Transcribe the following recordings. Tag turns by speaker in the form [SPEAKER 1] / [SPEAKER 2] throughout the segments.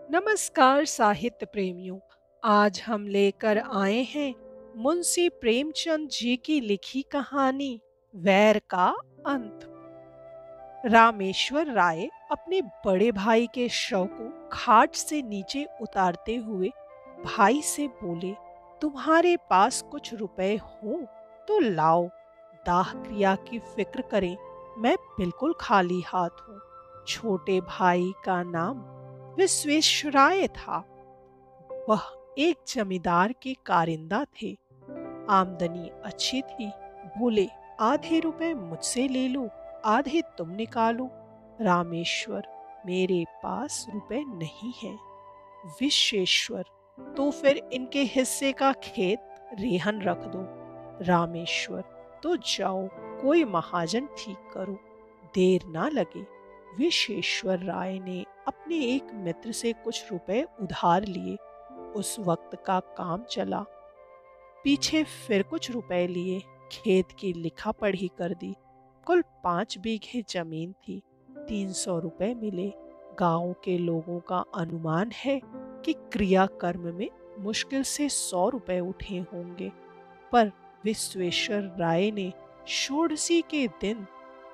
[SPEAKER 1] नमस्कार साहित्य प्रेमियों। आज हम लेकर आए हैं मुंशी प्रेमचंद जी की लिखी कहानी वैर का अंत। रामेश्वर राय अपने बड़े भाई के शव को घाट से नीचे उतारते हुए भाई से बोले, तुम्हारे पास कुछ रुपए हो तो लाओ, दाह क्रिया की फिक्र करें, मैं बिल्कुल खाली हाथ हूँ। छोटे भाई का नाम विश्वेश्वराय था। वह एक जमींदार के कारिंदा थे। आमदनी अच्छी थी। बोले, आधे रुपए मुझसे ले लो, आधे तुम निकालो। रामेश्वर, मेरे पास रुपए नहीं है। विश्वेश्वर, तो फिर इनके हिस्से का खेत रेहन रख दो। रामेश्वर, तो जाओ कोई महाजन ठीक करो, देर ना लगे। विश्वेश्वर राय ने अपने एक मित्र से कुछ रुपए उधार लिए। उस वक्त का काम चला। पीछे फिर कुछ रुपए लिए, खेत की लिखा पढ़ी कर दी। कुल 5 बीघे जमीन थी। 300 रुपए मिले। गांव के लोगों का अनुमान है कि क्रियाकर्म में मुश्किल से 100 रुपए उठे होंगे। पर विश्वेश्वर राय ने षोडशी के दिन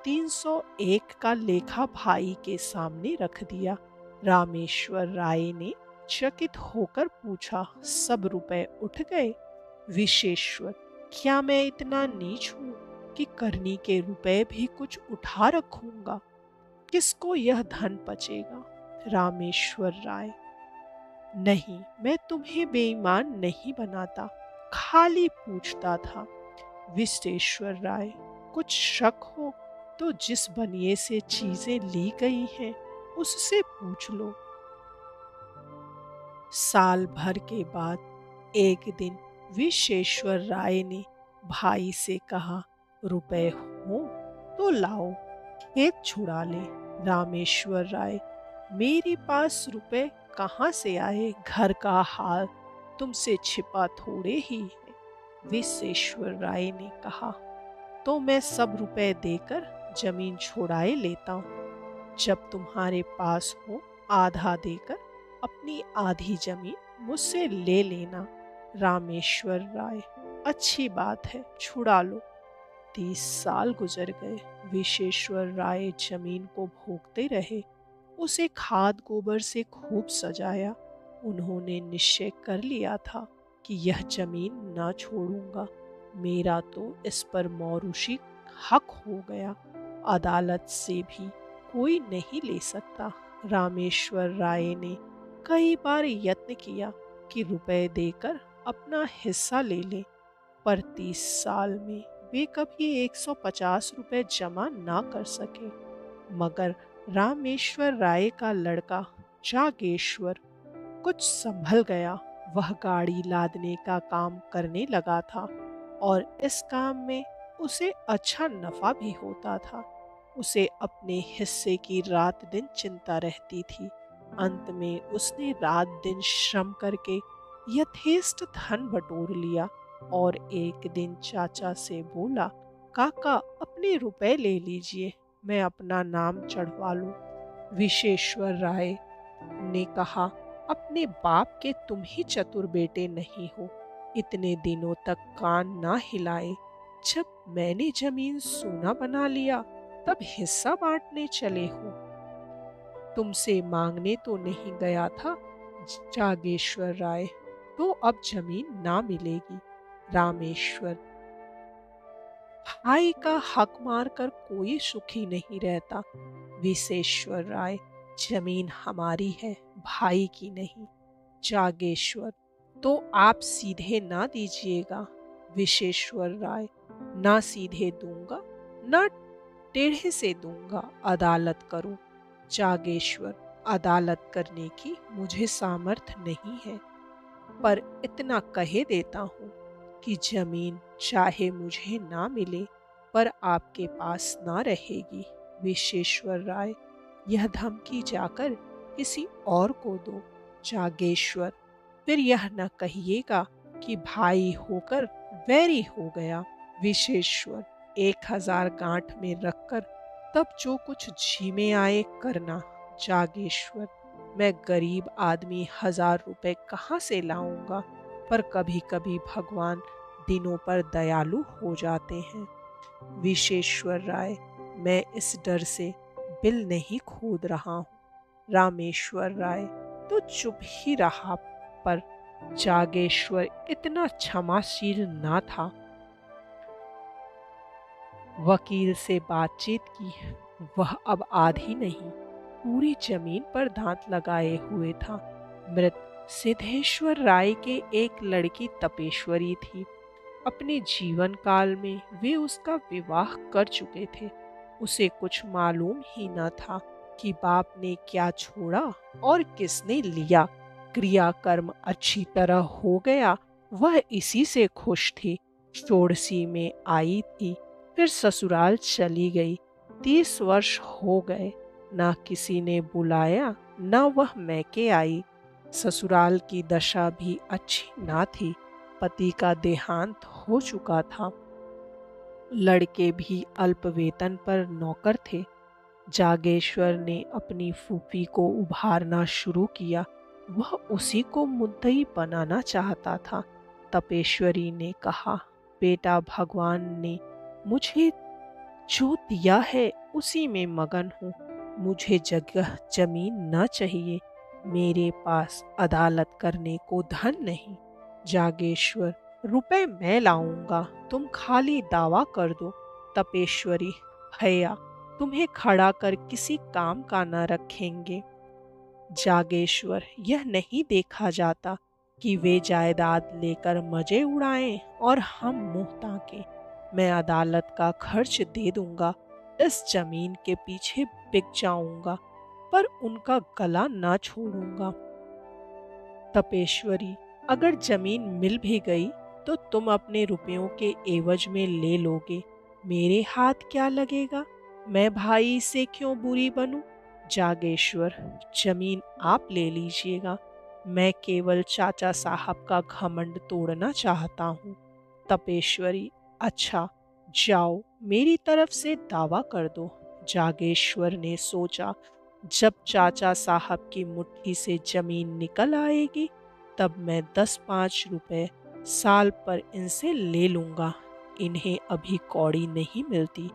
[SPEAKER 1] 301 का लेखा भाई के सामने रख दिया। रामेश्वर राय ने चकित होकर पूछा, सब रुपए उठ गए? विशेश्वर, क्या मैं इतना नीच हूं कि करनी के रुपए भी कुछ उठा रखूंगा? किसको यह धन पचेगा? रामेश्वर राय, नहीं, मैं तुम्हें बेईमान नहीं बनाता, खाली पूछता था। विश्वेश्वर राय, कुछ शक हो तो जिस बनिए से चीजें ली गई हैं उससे पूछ लो। साल भर के बाद एक दिन विश्वेश्वर राय ने भाई से कहा, रुपए हो तो लाओ, खेत छुड़ा ले। रामेश्वर राय, मेरे पास रुपए कहाँ से आए? घर का हाल तुमसे छिपा थोड़े ही है। विश्वेश्वर राय ने कहा, तो मैं सब रुपए देकर जमीन छुड़ाए लेता हूँ। जब तुम्हारे पास हो आधा देकर अपनी आधी जमीन मुझसे ले लेना। रामेश्वर राय, अच्छी बात है, छुड़ा लो। 30 साल गुजर गए। विश्वेश्वर राय जमीन को भोगते रहे। उसे खाद गोबर से खूब सजाया। उन्होंने निश्चय कर लिया था कि यह जमीन ना छोड़ूंगा। मेरा तो इस पर मौरूसी हक हो गया। अदालत से भी कोई नहीं ले सकता। रामेश्वर राय ने कई बार यत्न किया कि रुपए देकर अपना हिस्सा ले लें, पर 30 साल में वे कभी 150 रुपए जमा ना कर सके। मगर रामेश्वर राय का लड़का जागेश्वर कुछ संभल गया। वह गाड़ी लादने का काम करने लगा था और इस काम में उसे अच्छा नफा भी होता था। उसे अपने हिस्से की रात दिन चिंता रहती थी। अंत में उसने रात दिन श्रम करके यथेष्ट धन बटोर लिया और एक दिन चाचा से बोला, काका अपने रुपए ले लीजिए, मैं अपना नाम चढ़वा लूं। विश्वेश्वर राय ने कहा, अपने बाप के तुम ही चतुर बेटे नहीं हो। इतने दिनों तक कान ना हिलाए। जब मैंने जमीन सोना बना लिया तब हिस्सा बांटने चले हो। तुमसे मांगने तो नहीं गया था। जागेश्वर राय, तो अब जमीन ना मिलेगी। रामेश्वर, भाई का हक मारकर कोई सुखी नहीं रहता। विश्वेश्वर राय, जमीन हमारी है, भाई की नहीं। जागेश्वर, तो आप सीधे ना दीजिएगा। विश्वेश्वर राय, ना सीधे दूंगा ना टेढ़े से दूंगा, अदालत करो। जागेश्वर, अदालत करने की मुझे सामर्थ नहीं है, पर इतना कहे देता हूँ कि जमीन चाहे मुझे ना मिले पर आपके पास ना रहेगी। विश्वेश्वर राय, यह धमकी जाकर किसी और को दो। जागेश्वर, फिर यह न कहिएगा कि भाई होकर वैरी हो गया। विश्वेश्वर, 1000 गांठ में रखकर तब जो कुछ जी में आए करना। जागेश्वर, मैं गरीब आदमी 1000 रुपए कहाँ से लाऊंगा? पर कभी कभी भगवान दिनों पर दयालु हो जाते हैं। विश्वेश्वर राय, मैं इस डर से बिल नहीं खोद रहा हूँ। रामेश्वर राय तो चुप ही रहा, पर जागेश्वर इतना क्षमाशील ना था। वकील से बातचीत की। वह अब आधी नहीं, पूरी जमीन पर दांत लगाए हुए था। मृत सिद्धेश्वर राय के एक लड़की तपेश्वरी थी। अपने जीवन काल में वे उसका विवाह कर चुके थे। उसे कुछ मालूम ही न था कि बाप ने क्या छोड़ा और किसने लिया। क्रियाकर्म अच्छी तरह हो गया, वह इसी से खुश थी। षोडशी में आई थी, फिर ससुराल चली गई। 30 वर्ष हो गए, ना किसी ने बुलाया, न वह मैके आई। ससुराल की दशा भी अच्छी ना थी। पति का देहांत हो चुका था। लड़के भी अल्प वेतन पर नौकर थे। जागेश्वर ने अपनी फूफी को उभारना शुरू किया। वह उसी को मुद्दई बनाना चाहता था। तपेश्वरी ने कहा, बेटा, भगवान ने मुझे जो दिया है उसी में मगन हूँ। मुझे जगह जमीन न चाहिए। मेरे पास अदालत करने को धन नहीं। जागेश्वर, रुपए मैं लाऊंगा, तुम खाली दावा कर दो। तपेश्वरी, भैया, तुम्हें खड़ा कर किसी काम का न रखेंगे। जागेश्वर, यह नहीं देखा जाता कि वे जायदाद लेकर मजे उड़ाएं और हम मुंह ताकें। मैं अदालत का खर्च दे दूंगा, इस जमीन के पीछे बिक जाऊंगा, पर उनका गला ना छोड़ूंगा। तपेश्वरी, अगर जमीन मिल भी गई तो तुम अपने रुपयों के एवज में ले लोगे। मेरे हाथ क्या लगेगा? मैं भाई से क्यों बुरी बनूं? जागेश्वर, जमीन आप ले लीजिएगा। मैं केवल चाचा साहब का घमंड तोड़ना चाहता हूँ। तपेश्वरी, अच्छा, जाओ, मेरी तरफ से दावा कर दो। जागेश्वर ने सोचा, जब चाचा साहब की मुट्ठी से जमीन निकल आएगी, तब मैं 10-5 रुपए साल पर इनसे ले लूंगा। इन्हें अभी कौड़ी नहीं मिलती।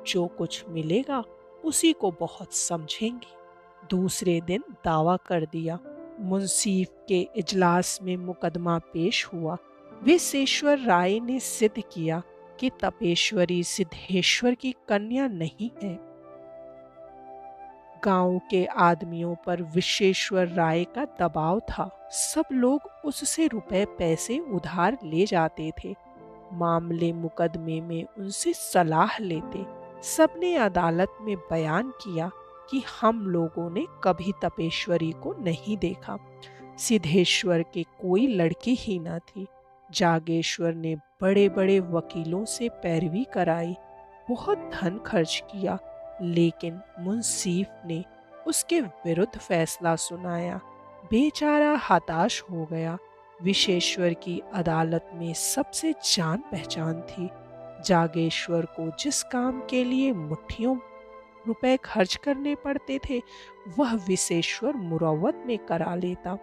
[SPEAKER 1] जो कुछ मिलेगा उसी को बहुत समझेंगे। दूसरे दिन दावा कर दिया। मुंसीफ के इजलास में मुकदमा पेश हुआ। विश्वेश्वर राय ने सिद्ध किया कि तपेश्वरी सिद्धेश्वर की कन्या नहीं है। गांव के आदमियों पर विश्वेश्वर राय का दबाव था। सब लोग उससे रुपए पैसे उधार ले जाते थे। मामले मुकदमे में उनसे सलाह लेते। सबने अदालत में बयान किया कि हम लोगों ने कभी तपेश्वरी को नहीं देखा। सिद्धेश्वर के कोई लड़की ही न थी। जागेश्वर ने बड़े बड़े वकीलों से पैरवी कराई, बहुत धन खर्च किया, लेकिन मुंसीफ ने उसके विरुद्ध फैसला सुनाया। बेचारा हताश हो गया। विश्वेश्वर की अदालत में सबसे जान पहचान थी। जागेश्वर को जिस काम के लिए मुट्ठियों रुपए खर्च करने पड़ते थे, वह विश्वेश्वर मुरव्वत में करा लेता।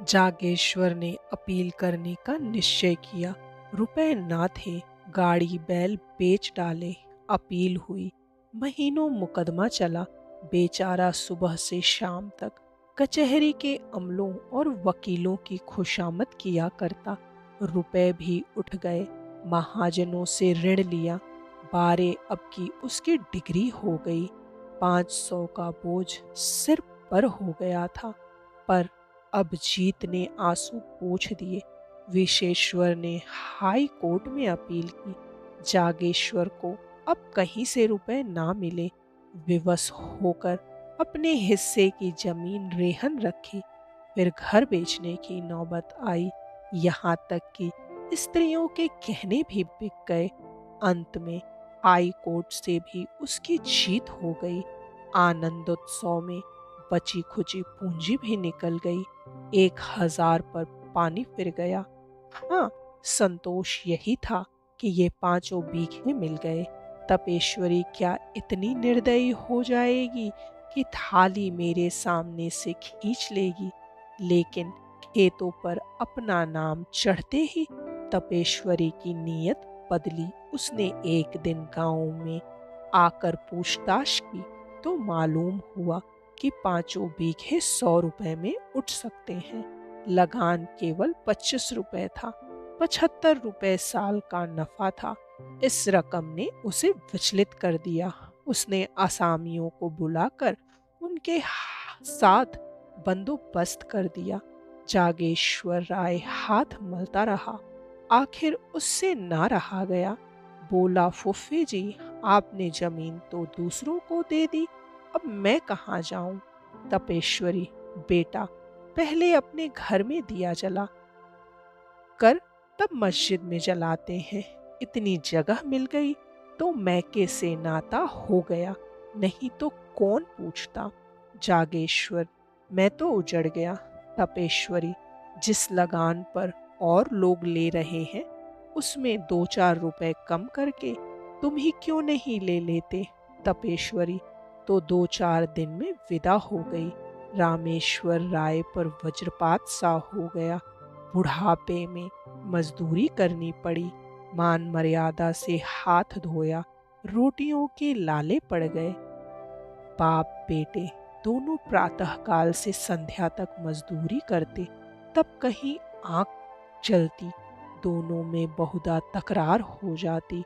[SPEAKER 1] जागेश्वर ने अपील करने का निश्चय किया। रुपए ना थे, गाड़ी बैल बेच डाले। अपील हुई। महीनों मुकदमा चला। बेचारा सुबह से शाम तक कचहरी के अमलों और वकीलों की खुशामद किया करता। रुपए भी उठ गए। महाजनों से ऋण लिया। 12 अब की उसकी डिग्री हो गई। 500 का बोझ सिर पर हो गया था। पर अब जीत ने आंसू पोंछ दिए। विश्वेश्वर ने हाई कोर्ट में अपील की। जागेश्वर को अब कहीं से रुपए ना मिले। विवश होकर अपने हिस्से की जमीन रेहन रखी। फिर घर बेचने की नौबत आई। यहाँ तक कि स्त्रियों के गहने भी बिक गए। अंत में हाई कोर्ट से भी उसकी जीत हो गई। आनंदोत्सव में बची खुची पूंजी भी निकल गई। 1000 पर पानी फिर गया। हाँ, संतोष यही था कि ये 5 बीघे मिल गए। तपेश्वरी क्या इतनी निर्दयी हो जाएगी कि थाली मेरे सामने से खींच लेगी, लेकिन खेतों पर अपना नाम चढ़ते ही तपेश्वरी की नीयत बदली। उसने एक दिन गांव में आकर पूछताछ की तो मालूम हुआ कि 5 बीघे 100 रुपए में उठ सकते हैं। लगान केवल 25 रुपए था। 75 रुपए साल का नफा था। इस रकम ने उसे विचलित कर दिया। उसने असामियों को बुलाकर उनके साथ बंदोबस्त कर दिया। जागेश्वर राय हाथ मलता रहा। आखिर उससे ना रहा गया। बोला, फुफ्फी जी, आपने जमीन तो दूसरों को दे दी, अब मैं कहाँ जाऊं? तपेश्वरी, बेटा, पहले अपने घर में दिया जला कर तब मस्जिद में जलाते हैं। इतनी जगह मिल गई तो मैके से नाता हो गया, नहीं तो कौन पूछता। जागेश्वर, मैं तो उजड़ गया। तपेश्वरी, जिस लगान पर और लोग ले रहे हैं उसमें 2-4 रुपए कम करके तुम ही क्यों नहीं ले लेते? तपेश्वरी, तो 2-4 दिन में विदा हो गई। रामेश्वर राय पर वज्रपात सा हो गया। बुढ़ापे में मजदूरी करनी पड़ी। मान मर्यादा से हाथ धोया। रोटियों के लाले पड़ गए। बाप बेटे दोनों प्रातःकाल से संध्या तक मजदूरी करते, तब कहीं आंख जलती। दोनों में बहुधा तकरार हो जाती।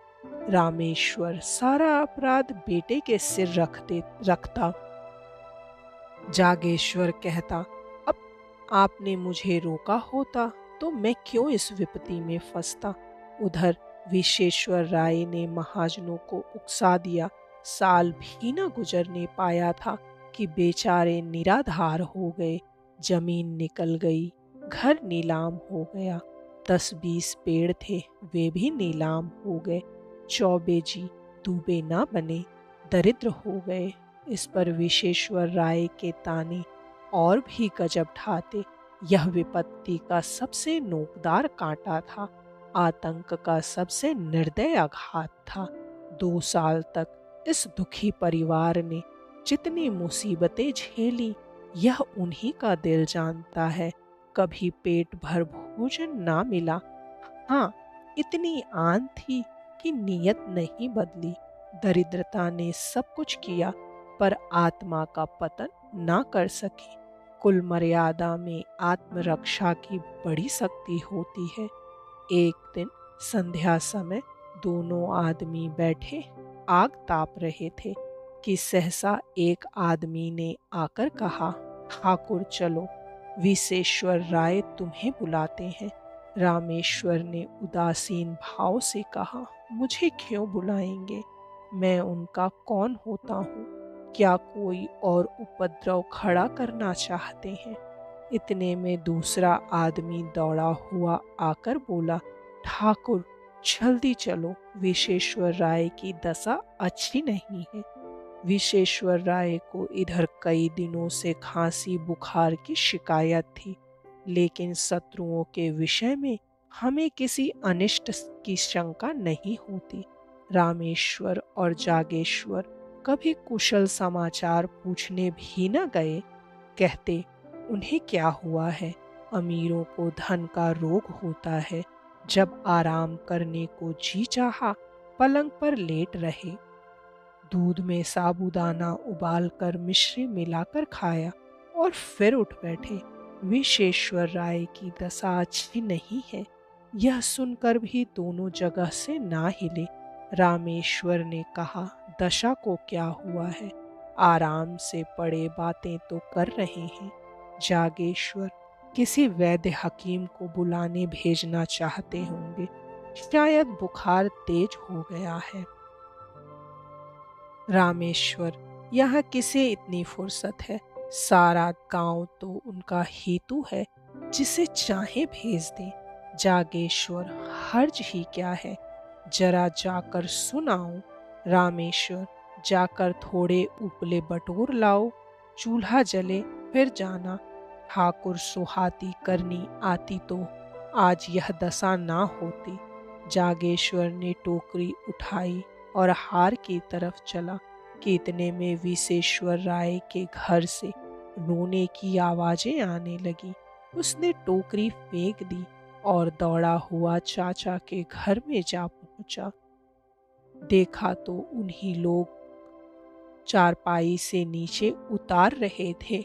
[SPEAKER 1] रामेश्वर सारा अपराध बेटे के सिर रखता। जागेश्वर कहता, अब आपने मुझे रोका होता तो मैं क्यों इस विपत्ति में फंसता। उधर विश्वेश्वर राय ने महाजनों को उकसा दिया। साल भी न गुजरने पाया था कि बेचारे निराधार हो गए। जमीन निकल गई, घर नीलाम हो गया। 10-20 पेड़ थे, वे भी नीलाम हो गए। चौबे जी दूबे ना बने, दरिद्र हो गए। इस पर विश्वेश्वर राय के ताने और भी गजब ढाते। यह विपत्ति का सबसे नोकदार कांटा था। आतंक का सबसे निर्दय आघात था। 2 साल तक इस दुखी परिवार ने जितनी मुसीबतें झेली, यह उन्हीं का दिल जानता है। कभी पेट भर भोजन ना मिला। हाँ, इतनी आन थी कि नीयत नहीं बदली। दरिद्रता ने सब कुछ किया पर आत्मा का पतन ना कर सकी। कुल मर्यादा में आत्मरक्षा की बड़ी शक्ति होती है। एक दिन संध्या समय दोनों आदमी बैठे आग ताप रहे थे कि सहसा एक आदमी ने आकर कहा, ठाकुर चलो, विश्वेश्वर राय तुम्हें बुलाते हैं। रामेश्वर ने उदासीन भाव से कहा, मुझे क्यों बुलाएंगे? मैं उनका कौन होता हूँ? क्या कोई और उपद्रव खड़ा करना चाहते हैं? इतने में दूसरा आदमी दौड़ा हुआ आकर बोला, ठाकुर जल्दी चलो, विश्वेश्वर राय की दशा अच्छी नहीं है। विश्वेश्वर राय को इधर कई दिनों से खांसी बुखार की शिकायत थी, लेकिन शत्रुओं के विषय में हमें किसी अनिष्ट की शंका नहीं होती। रामेश्वर और जागेश्वर कभी कुशल समाचार पूछने भी न गए। कहते, उन्हें क्या हुआ है? अमीरों को धन का रोग होता है। जब आराम करने को जी चाहा, पलंग पर लेट रहे। दूध में साबूदाना उबालकर मिश्री मिलाकर खाया और फिर उठ बैठे। विश्वेश्वर राय की दशा अच्छी नहीं है। यह सुनकर भी दोनों जगह से ना हिले। रामेश्वर ने कहा, दशा को क्या हुआ है? आराम से पड़े बातें तो कर रहे हैं। जागेश्वर किसी वैद्य हकीम को बुलाने भेजना चाहते होंगे। शायद बुखार तेज हो गया है। रामेश्वर, यहाँ किसे इतनी फुर्सत है? सारा गांव तो उनका हेतु है, जिसे चाहे भेज दे। जागेश्वर, हर्ज ही क्या है? जरा जाकर सुनाओ। रामेश्वर, जाकर थोड़े उपले बटोर लाओ, चूल्हा जले फिर जाना। ठाकुर सुहाती करनी आती तो आज यह दशा ना होती। जागेश्वर ने टोकरी उठाई और हार की तरफ चला। कि इतने में विशेश्वर राय के घर से रोने की आवाजें आने लगी। उसने टोकरी फेंक दी और दौड़ा हुआ चाचा के घर में जा पहुंचा। देखा तो उन्हीं लोग चारपाई से नीचे उतार रहे थे।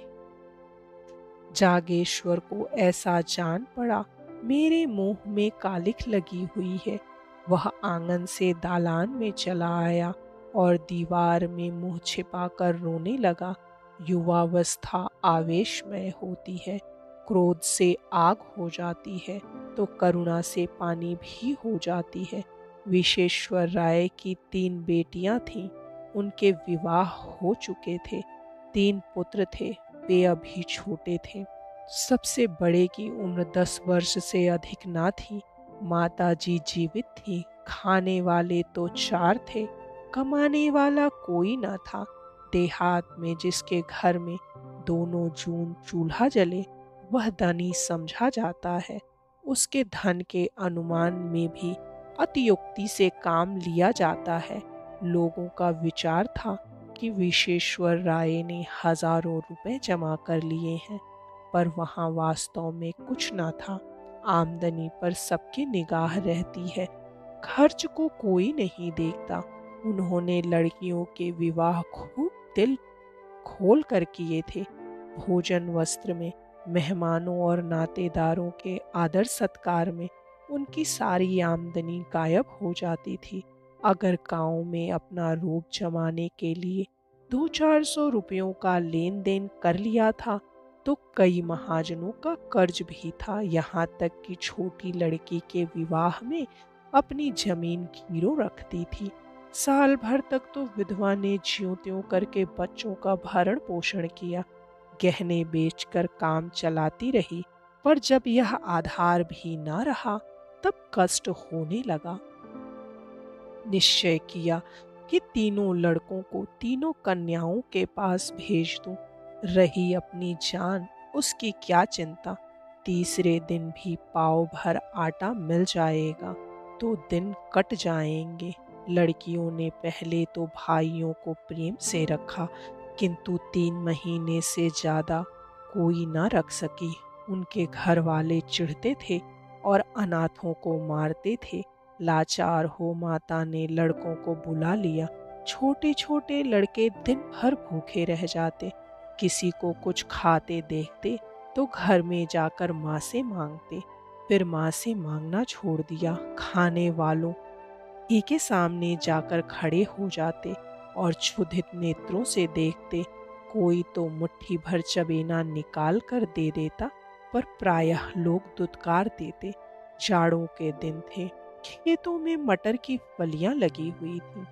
[SPEAKER 1] जागेश्वर को ऐसा जान पड़ा मेरे मुंह में कालिख लगी हुई है। वह आंगन से दालान में चला आया और दीवार में मुंह छिपाकर रोने लगा। युवावस्था आवेशमय होती है, क्रोध से आग हो जाती है तो करुणा से पानी भी हो जाती है। विशेश्वर राय की 3 बेटियां थीं। उनके विवाह हो चुके थे। 3 पुत्र थे, वे अभी छोटे थे। सबसे बड़े की उम्र 10 वर्ष से अधिक ना थी। माताजी जीवित थी। खाने वाले तो 4 थे, कमाने वाला कोई न था। देहात में जिसके घर में दोनों जून चूल्हा जले वह धनी समझा जाता है। उसके धन के अनुमान में भी अतियुक्ति से काम लिया जाता है। लोगों का विचार था कि विशेश्वर राय ने हजारों रुपए जमा कर लिए हैं, पर वहां वास्तव में कुछ न था। आमदनी पर सबकी निगाह रहती है, खर्च को कोई नहीं देखता। उन्होंने लड़कियों के विवाह खूब दिल खोल कर किए थे। भोजन वस्त्र में, मेहमानों और नातेदारों के आदर सत्कार में उनकी सारी आमदनी गायब हो जाती थी। अगर गांव में अपना रूप जमाने के लिए 200-400 रुपयों का लेन देन कर लिया था तो कई महाजनों का कर्ज भी था। यहाँ तक कि छोटी लड़की के विवाह में अपनी जमीन गिरवी रखती थी। साल भर तक तो विधवा ने ज्यों त्यों करके बच्चों का भरण पोषण किया, गहने बेचकर काम चलाती रही। पर जब यह आधार भी ना रहा तब कष्ट होने लगा। निश्चय किया कि तीनों लड़कों को तीनों कन्याओं के पास भेज दूं। रही अपनी जान, उसकी क्या चिंता। तीसरे दिन भी पाव भर आटा मिल जाएगा तो दिन कट जाएंगे। लड़कियों ने पहले तो भाइयों को प्रेम से रखा, किंतु 3 महीने से ज्यादा कोई न रख सकी। उनके घर वाले चिढ़ते थे और अनाथों को मारते थे। लाचार हो माता ने लड़कों को बुला लिया। छोटे छोटे लड़के दिन भर भूखे रह जाते। किसी को कुछ खाते देखते तो घर में जाकर माँ से मांगते। फिर माँ से मांगना छोड़ दिया, खाने वालों ही के सामने जाकर खड़े हो जाते और क्षुधित नेत्रों से देखते। कोई तो मुट्ठी भर चबेना निकाल कर दे देता, पर प्रायः लोग दुत्कार देते। जाड़ों के दिन थे, खेतों में मटर की फलियां लगी हुई थीं।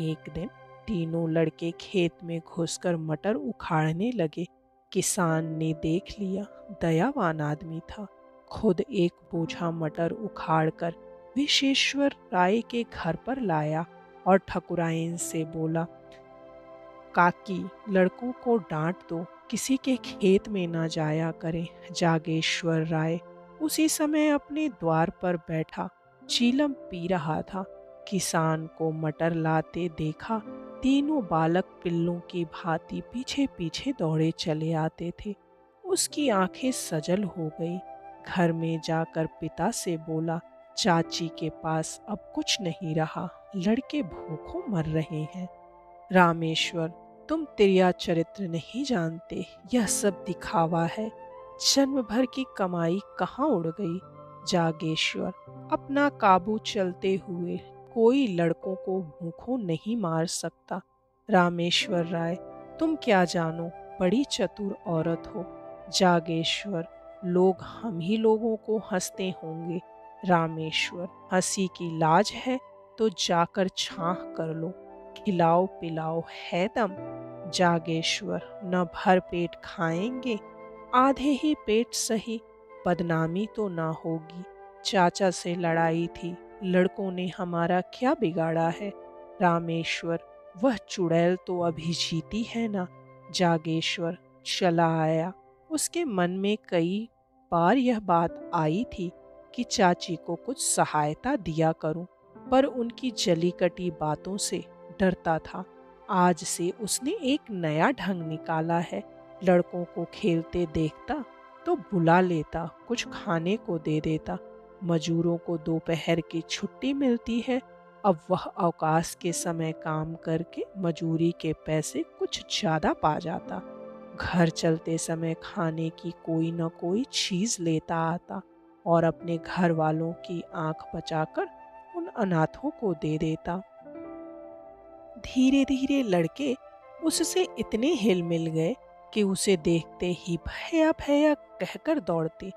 [SPEAKER 1] एक दिन तीनों लड़के खेत में घुसकर मटर उखाड़ने लगे। किसान ने देख लिया, दयावान आदमी था। खुद एक बोझा मटर उखाड़कर विशेश्वर राय के घर पर लाया और ठकुराइन से बोला, काकी, लड़कों को डांट दो, किसी के खेत में ना जाया करें। जागेश्वर राय उसी समय अपने द्वार पर बैठा चीलम पी रहा था। किसान को मटर लाते देखा, तीनों बालक पिल्लों की भांति पीछे पीछे दौड़े चले आते थे। उसकी आंखें सजल हो गई। घर में जाकर पिता से बोला, चाची के पास अब कुछ नहीं रहा, लड़के भूखों मर रहे हैं। रामेश्वर, तुम तिर्या चरित्र नहीं जानते, यह सब दिखावा है। जन्म भर की कमाई कहाँ उड़ गई। जागेश्वर, अपना काबू चलते हुए कोई लड़कों को भूखों नहीं मार सकता। रामेश्वर राय, तुम क्या जानो, बड़ी चतुर औरत हो। जागेश्वर, लोग हम ही लोगों को हंसते होंगे। रामेश्वर, हंसी की लाज है तो जाकर छाह कर लो, खिलाओ पिलाओ है दम। जागेश्वर, न भर पेट खाएंगे, आधे ही पेट सही, बदनामी तो ना होगी। चाचा से लड़ाई थी, लड़कों ने हमारा क्या बिगाड़ा है। रामेश्वर, वह चुड़ैल तो अभी जीती है ना। जागेश्वर चला आया। उसके मन में कई बार यह बात आई थी कि चाची को कुछ सहायता दिया करूं, पर उनकी जली कटी बातों से डरता था। आज से उसने एक नया ढंग निकाला है। लड़कों को खेलते देखता तो बुला लेता, कुछ खाने को दे देता। मजूरों को दोपहर की छुट्टी मिलती है। अब वह अवकाश के समय काम करके मजूरी के पैसे कुछ ज्यादा पा जाता। घर चलते समय खाने की कोई न कोई चीज लेता आता और अपने घर वालों की आंख बचाकर उन अनाथों को दे देता। धीरे धीरे लड़के उससे इतने हिल मिल गए कि उसे देखते ही भैया भैया कहकर दौड़ते,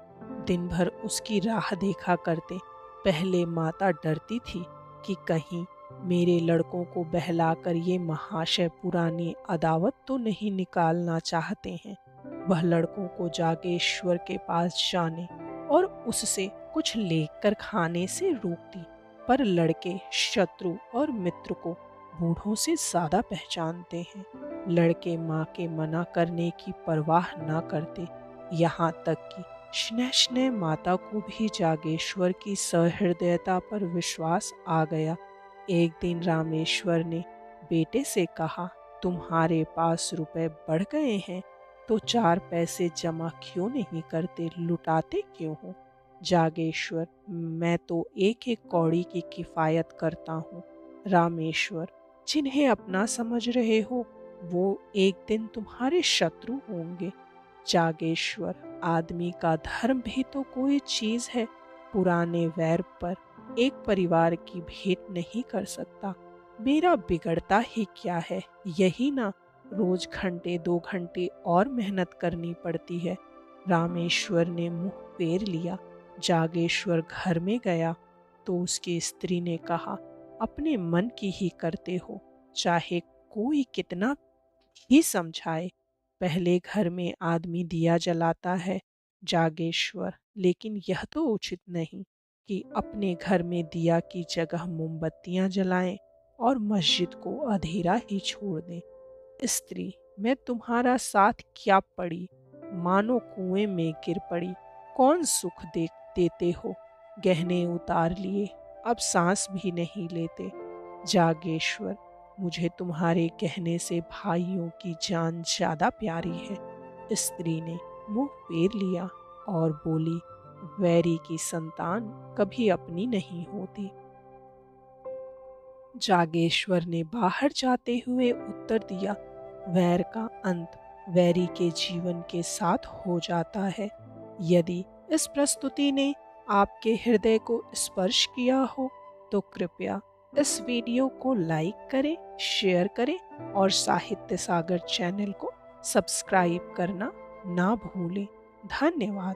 [SPEAKER 1] दिन भर उसकी राह देखा करते। पहले माता डरती थी कि कहीं मेरे लड़कों को बहलाकर ये महाशय पुरानी अदावत तो नहीं निकालना चाहते हैं। वह लड़कों को जागेश्वर के पास जाने और उससे कुछ लेकर खाने से रोकती, पर लड़के शत्रु और मित्र को बूढ़ों से ज्यादा पहचानते हैं। लड़के माँ के मना करने की परवाह ना करते, यहाँ तक कि स्नेह स्नेह माता को भी जागेश्वर की सहृदयता पर विश्वास आ गया। एक दिन रामेश्वर ने बेटे से कहा, तुम्हारे पास रुपए बढ़ गए हैं तो 4 पैसे जमा क्यों नहीं करते, लुटाते क्यों हो? जागेश्वर, मैं तो एक एक कौड़ी की किफायत करता हूँ। रामेश्वर, जिन्हें अपना समझ रहे हो वो एक दिन तुम्हारे शत्रु होंगे। जागेश्वर, आदमी का धर्म भी तो कोई चीज है, पुराने वैर पर एक परिवार की भेंट नहीं कर सकता। मेरा बिगड़ता ही क्या है, यही ना रोज घंटे 2 घंटे और मेहनत करनी पड़ती है। रामेश्वर ने मुंह फेर लिया। जागेश्वर घर में गया तो उसकी स्त्री ने कहा, अपने मन की ही करते हो, चाहे कोई कितना ही समझाए। पहले घर में आदमी दिया जलाता है जागेश्वर, लेकिन यह तो उचित नहीं कि अपने घर में दिया की जगह मोमबत्तियां जलाएं और मस्जिद को अंधेरा ही छोड़ दें। स्त्री, मैं तुम्हारा साथ क्या पड़ी, मानो कुएं में गिर पड़ी। कौन सुख देते हो, गहने उतार लिए, अब सांस भी नहीं लेते। जागेश्वर, मुझे तुम्हारे कहने से भाइयों की जान ज्यादा प्यारी है। स्त्री ने मुंह फेर लिया और बोली, वैरी की संतान कभी अपनी नहीं होती। जागेश्वर ने बाहर जाते हुए उत्तर दिया, वैर का अंत वैरी के जीवन के साथ हो जाता है। यदि इस प्रस्तुति ने आपके हृदय को स्पर्श किया हो तो कृपया इस वीडियो को लाइक करें, शेयर करें और साहित्य सागर चैनल को सब्सक्राइब करना ना भूलें। धन्यवाद।